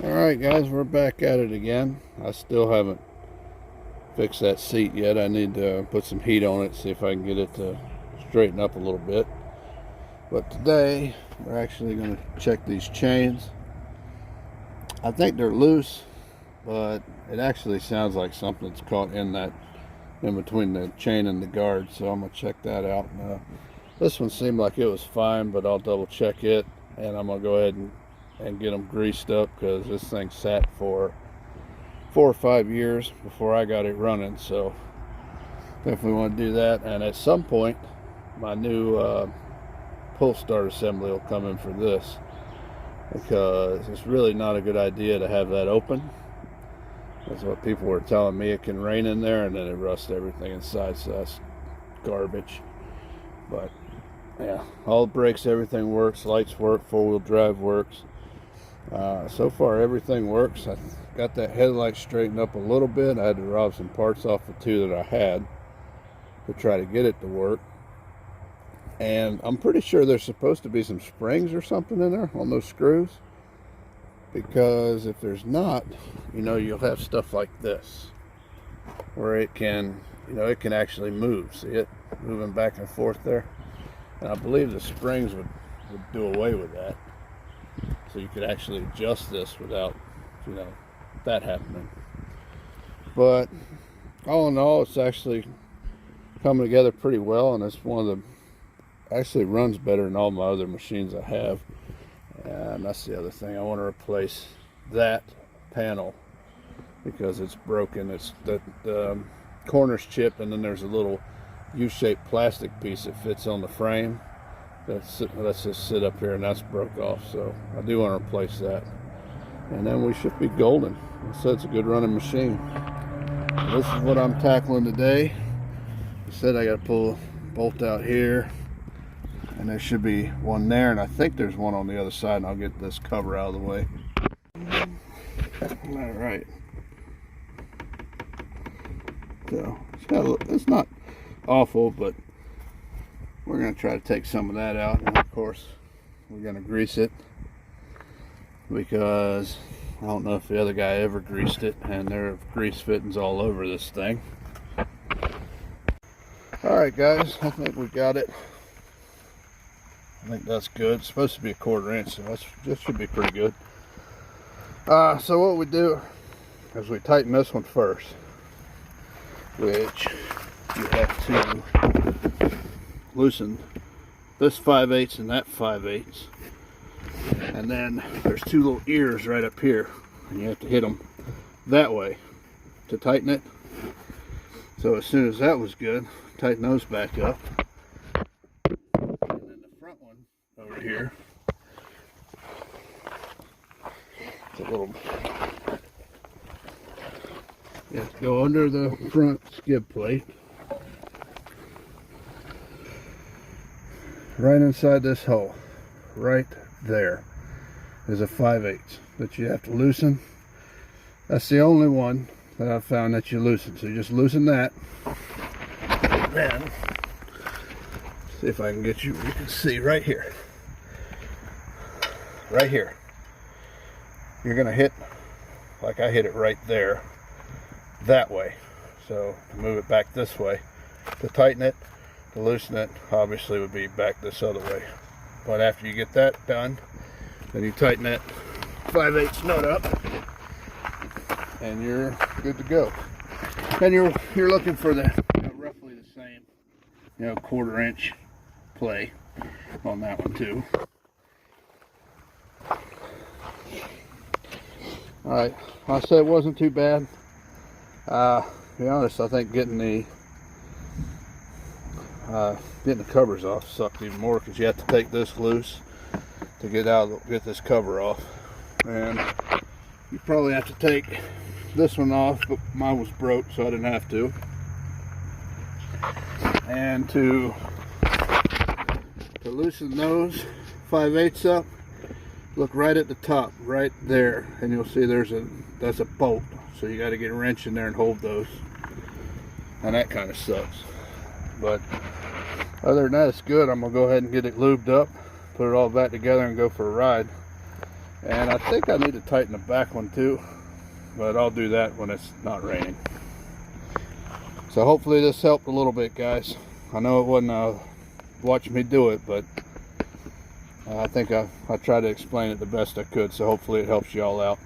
Alright guys, we're back at it again. I still haven't fixed that seat yet. I need to put some heat on it, see if I can get it to straighten up a little bit. But today, we're actually going to check these chains. I think they're loose, but it actually sounds like something's caught in between the chain and the guard, so I'm going to check that out. This one seemed like it was fine, but I'll double check it, and I'm going to go ahead and get them greased up, because this thing sat for 4 or 5 years before I got it running. So definitely want to do that. And at some point my new pull start assembly will come in for this, because it's really not a good idea to have that open. That's what people were telling me. It can rain in there and then it rusts everything inside, so that's garbage. But yeah, all the brakes, everything works, lights work, four-wheel drive works. So far everything works. I got that headlight straightened up a little bit. I had to rob some parts off the two that I had to try to get it to work. And I'm pretty sure there's supposed to be some springs or something in there on those screws, because if there's not, you'll have stuff like this where it can actually move. See it moving back and forth there? And I believe the springs would do away with that. So you could actually adjust this without, that happening. But all in all, it's actually coming together pretty well, and it's actually runs better than all my other machines I have. And that's the other thing. I want to replace that panel because it's broken. It's the corner's chipped, and then there's a little U-shaped plastic piece that fits on the frame. Let's just sit up here, and that's broke off, so I do want to replace that, and then we should be golden. So it's a good running machine. This is what I'm tackling today. I said I got to pull a bolt out here, and there should be one there, and I think there's one on the other side, and I'll get this cover out of the way. All right, so it's not awful, but we're going to try to take some of that out, and of course we're going to grease it, because I don't know if the other guy ever greased it, and there are grease fittings all over this thing. Alright guys, I think we got it. I think that's good. It's supposed to be a 1/4 inch, so this should be pretty good. So what we do is we tighten this one first, which you have to loosen this 5/8 and that 5/8, and then there's two little ears right up here, and you have to hit them that way to tighten it. So as soon as that was good, tighten those back up, and then the front one over here, it's a little, you have to go under the front skid plate. Right inside this hole, right there, is a 5/8 that you have to loosen. That's the only one that I've found that you loosen. So you just loosen that. And then, see if I can get you can see right here. Right here. You're going to hit, like I hit it right there, that way. So to move it back this way, to tighten it, to loosen it, obviously would be back this other way. But after you get that done, then you tighten that 5/8 nut up, and you're good to go. And you're looking for the roughly the same 1/4 inch play on that one too. All right, I said it wasn't too bad. To be honest, I think getting the covers off sucked even more, because you have to take this loose to get this cover off, and you probably have to take this one off, but mine was broke, so I didn't have to. And to loosen those 5/8 up, look right at the top right there, and you'll see that's a bolt, so you got to get a wrench in there and hold those, and that kind of sucks. But other than that, it's good. I'm gonna go ahead and get it lubed up, put it all back together, and go for a ride. And I think I need to tighten the back one too, but I'll do that when it's not raining. So hopefully this helped a little bit, guys. I know it wasn't watching me do it, but I think I tried to explain it the best I could, so hopefully it helps you all out.